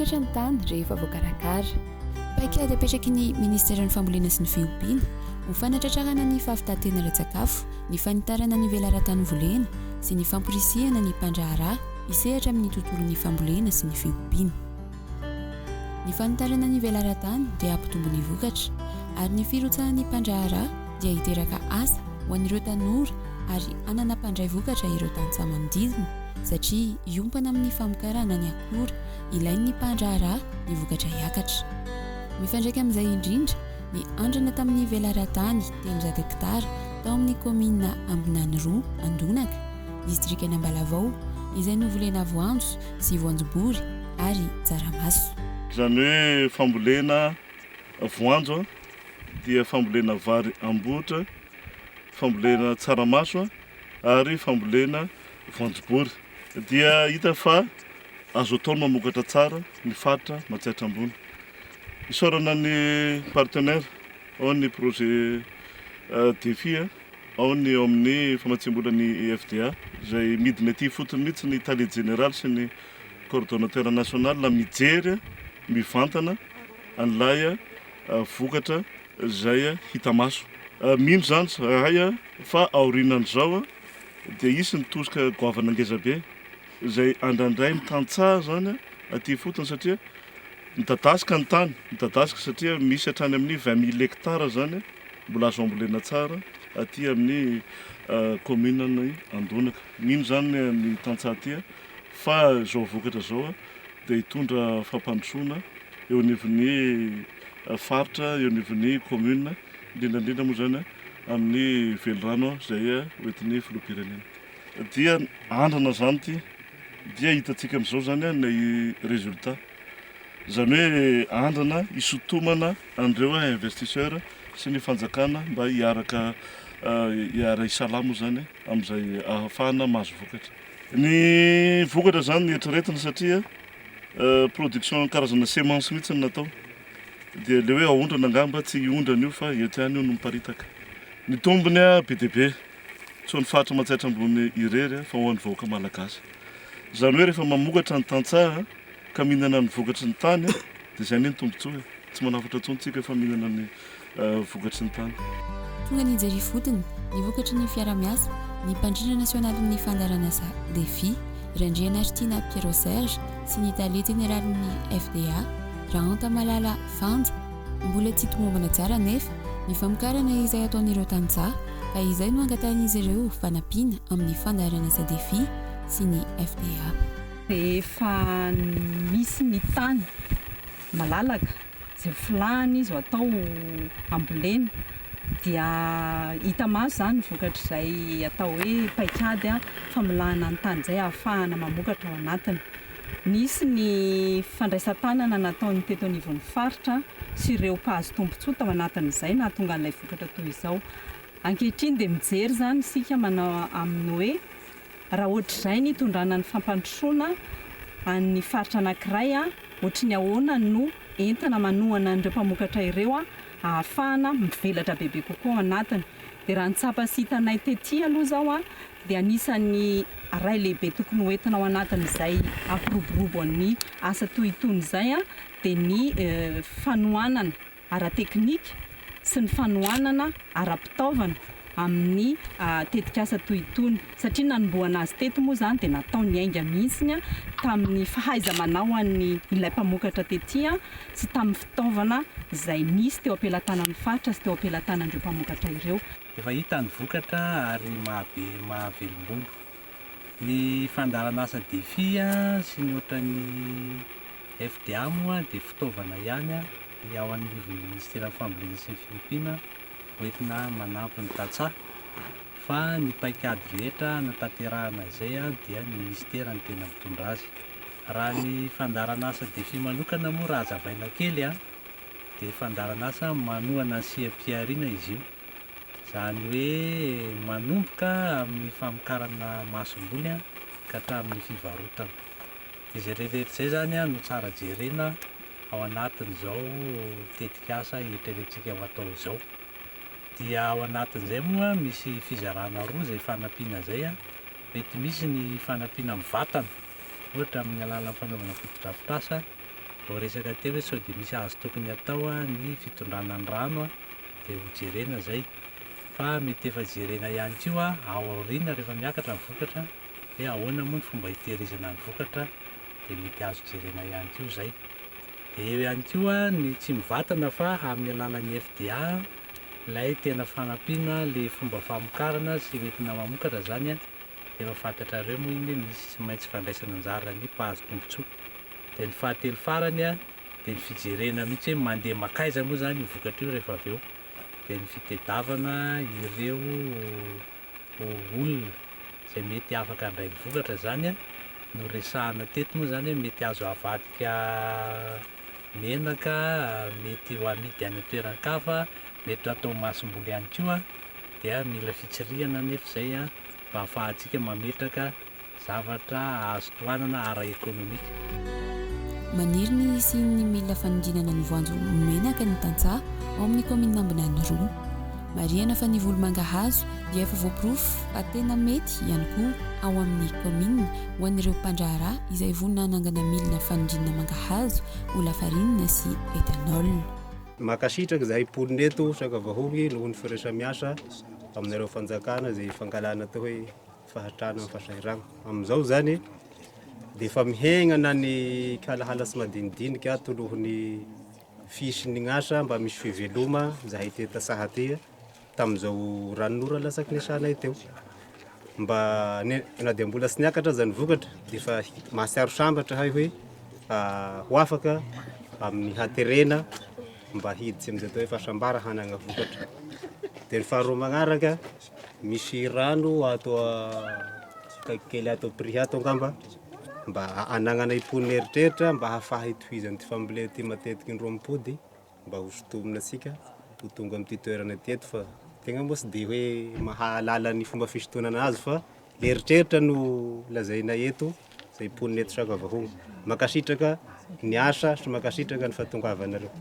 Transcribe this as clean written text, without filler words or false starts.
Mivelatra ny tany rehefa voakarakara. Paikady apetraky ny Ministeran'ny Fambolena sy ny Fiompiana ho fanatratrarana ny fahavitantena ara-tsakafo, ny fanitarana ny velaran-tany volena sy ny famporisihana ny mpandraharaha hisehatra amin'ny tontolon'ny fambolena sy ny fiompiana. Ny fanitarana ny velaran-tany dia hampitombo ny vokatra, ary ny firotsahan'ny mpandraharaha dia hiteraka asa ho an'ireo tanora ary anana mpandray vokatra ireo tantsaha manodidina, satria iompana amin'ny famokarana ny akora ilain'ny mpandraharaha ny vokatra hiakatra. Mifandraika amin'izay indrindra ny andrana tamin'ny velaran-tany 300 hektara tao amin'ny komina Ambinany 2 Andonaka, distrikana Ambalavao, izay novolena voanjo sy voanjobory ary tsaramaso. Izany hoe fambolena voanjo dia fambolena vary ambotra, fambolena tsaramaso ary fambolena voanjobory. Dia hita fa azo atao mamokatra tsara ny faritra Matsahatra ambony. Isaorana ny partenaire, ao ny projet défi, ao ny ao amin'ny famatsimbola ny EFDA, izay midina aty fotony mihitsy ny talier général sy ny coordonnateur national mijery, mivantana an'ilay vokatra izay hita maso. Mino zany rahay fa aorinan'izao dia isy nitosika goavana ngezabe izay andrandray mitantsaha zany aty fotony, satria mitadasika ny tany, mitadasika satria misy hatrany amin'ny 20 000 hektara zany mbola azo ambolena tsara aty amin'ny commune ny Andonaka. Mino zany ny tantsaha aty fa zao vokatra zao dia hitondra fampandrosoana eo anivon'ny faritra, eo anivon'ny commune, indrindrandrindra moa zany amin'ny velorano izay hoentin'ny filoham-pirenena. Dia andrana zany ty, dia hitantsika amin'izao zany ny résultat. Izany hoe andrana isotomana an'ireo investisseur sy ny fanjakana mba hiara isalamo zany amin'izay ahafahana mahazo vokatra. Ny vokatra zany ny eritreretina satria production karazana semence mihitsy ny natao. Dia le hoe aondrana angamba tsy hondrana io fa eto ihany io no miparitaka. Ny tombony be dia be, tsy ho an'ny faritra Matsahatra ambony irery fa ho an'ny vahoaka malagasy. Izany hoe rehefa mamokatra ny tantsaha ka mihinana ny vokatry ny tany dia izay ny tombontsoa. Tsy manafatra intsony tsika fa mihinana ny vokatry ny tany. Tonga ny jery fotony ny vokatry ny fiara-miasa ny mpandrindra nasionalin'ny fandaranasa défi Randriana Artina Piero Serge sy ny talier généralin'ny FDA Rahanta Malala Fanja mbola tsy tomombana tsara nefa ny famokarana izay ataon'ireo tantsaha, ka izay no angatan'izy ireo fanampiana amin'ny fandaranasa défi sy ny FDA. Rehefa misy ny tany malalaka izay filahany izy atao ambolena dia hita maso zany vokatra izay atao hoe paikady familahana ny tany izay ahafahana mamokatra ao anatiny. Nisy ny fandraisan-tanana nataony teto anivon'ny faritra sy ireo mpahazo tombontsoa tao anatin'izay nahatonga an'ilay vokatra toy izao. Ankehitriny dia mijery zany isika manao amin'ny hoe raha ohatr'izay ny hitondrana ny fampandrosoana amin'ny faritra anankiray ohatry ny ahoana no entana manohana an'ireo mpamokatra ireo ahafahana mivelatra bebe kokoa ao anatiny. Dia raha ny tsapa sy hitanay tety aloha zao dia anisan'ny ray lehibe tokony hoentina ao anatin'izay ampiroborobo amin'ny asa toy itony izay dia ny fanohanana ara-teknika sy ny fanohanana ara-pitaovana amin'ny tetikasa toy itony, satria nanomboana azy teto moa zany dia natao ny ainga mihitsiny tamin'ny fahaiza-manao an'ny ilay mpamokatra tety sy tamin'ny fitaovana izay nisy teo ampelantanan'ny faritra sy teo ampelantanan'ireo mpamokatra ireo. Efa hita ny vokatra ary mahavelom-bolo. Ny fandaranasa défi sy ny ohatran'ny FDA moa dia fitaovana ihany ny ao anivon'ny Ministeran'ny Fambolena sy ny Fiompiana hoentina manampy ny tantsaha, fa ny paikady rehetra natanterahana izay dia ny ministera ny tena mitondra azy. Raha ny fandaranasa défi manokana moa raha hazavaina kely dia fandaranasa manohana siam-piariana izy io, izany hoe manomboka amin'ny famokarana masomboly ka hatramin'ny fivarotana. Izay rehetrarehetra izay zany no tsara jerena ao anatin'izao tetikasa eritreretintsika ho atao izao. Dia ao anatin'izay moa misy fizarana roa izay fanampiana izay mety misy ny fanampiana amin'ny vatana, ohatra amin'ny alalan'ny fanaovana foto-drafitrasa vao resaka teo hoe sao dia misy azo tokony atao ny fitondrana ny rano dia ho jerena zay, fa mety efa jerena ihany koa ao aoriana rehefa miakatra ny vokatra hoe ahoana moa ny fomba hitehirizana ny vokatra dia mety azo jerena ihany koa zay. Dia eo ihany koa ny tsy mivatana fa amin'ny alalan'ny FDA ilay tena fanampiana le fomba famokarana sy entina mamokatra zany dia efa fantatrareo moa iny hoe misy tsy maintsy fandraisana anjara ny mpahazo tombontsoa. Dia ny fahatelo farany dia ny fijerena mihitsy hoe mandeha makaiza moa zany io vokatra io rehefa avy eo, dia ny fitediavana ireo olona izay mety afaka handray ny vokatra zany no resahana teto moa zany hoe mety azo avadika menaka, mety ho amidy any an-toeran-kafa, mety atao masom-boly ihany koa, dia mila fitsirihana nefa izay mba ahafahantsika mametraka zavatra azo tohanana ara-ekônomika. Maniry ny sy ny mila fanindinana ny voanjo menaka ny tantsaha ao amin'ny komina Ambinany 2. Marihana fa ny volo-manga hazo dia efa voaporofo fa tena mety ihany koa ao amin'ny komina ho an'ireo mpandraharaha izay vonona hanangana milina fanindinana manga hazo ho lafarinina sy etanol. Makasitraka zahay polina eto saka vahoaky noho ny firesamiasa aminareo fanjakana izay fangalana tao hoe fahatrana amin'ny fasahirana. Amin'izao zany dia efa mihegnana ny kalahala sy madinidinika tolohin'ny fisin'ny gn'asa mba misy fiveloma zahay teta sahaty tamin'izao ranonora lasaky niasanay teo. Mba na dia mbola sy niakatra zany vokatra dia efa mahasiaro sambatra hay hoe ho afaka amin'ny haterena mba hiditsy amin'izay tao hoe fasambara hanana vokatra. Dia ny faharoa magnaraka misy rano atao kely atao prix atao angamba mba anagnana imponina eritreritra mba hahafaha hitohizany ty fambolena ty matetiky ny roam-pody mba ho sotomina atsika ho tonga amin'ity toerana teto. Fa tegna moa tsy dia hoe mahalala ny fomba fisotonana azy fa le eritreritra no lazaina eto izay imponina eto saka vahoagna. Makasitraka ny asa sy makasitraka ny fahatongavanareo.